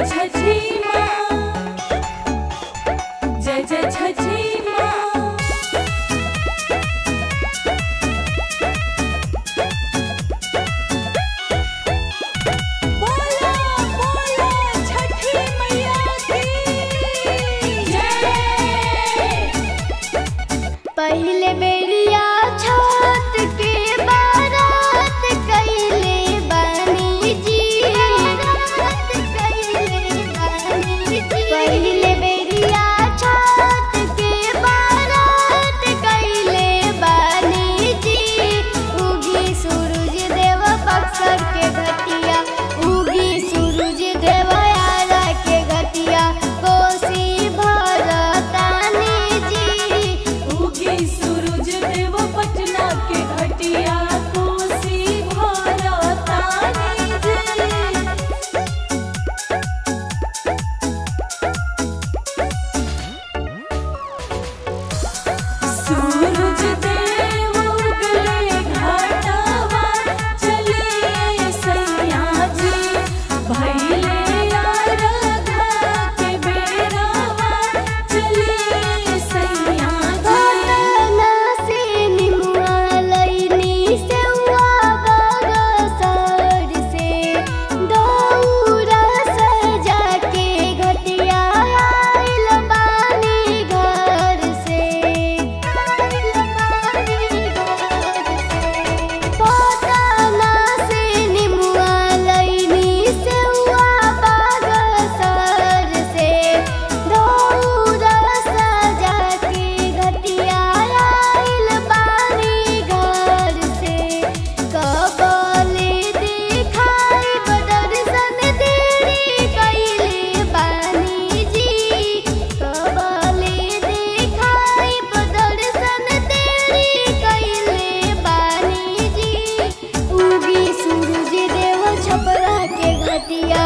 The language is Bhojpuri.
जय छठी माँ, जय जय छठी माँ। बोलो बोलो छठी मैया की जय। पहले बेरिया छठ के बारात कइले बानी जी, पहले बेरिया छठ के बारात कइले बानी जी। उगी सूरज देव बक्सर के घटिया, उगी सूरज देव यारा के घटिया, कोसी भरतानी जी। उगी सूरज देव पटना के घटिया, कोसी भरतानी जी। सूरज देव उगले घाटवा, चलिए सैया जी, भइले अर्घा के बेरवा, चलिए सैया जी। घटना से निमुआ लइनी सेउआ बरसर से, दौरा सजा के घटिया आइल बानी घर से, घटना से निमुआ लइनी सेउआ बरसर से, दौरा सजा के घटिया आइल बानी घर से। कबले दिखाई दर्शन देरी कइले बानी जी, कबले दिखाई दर्शन देरी कइले बानी जी। उगी सूरज देव छपरा के घटिया,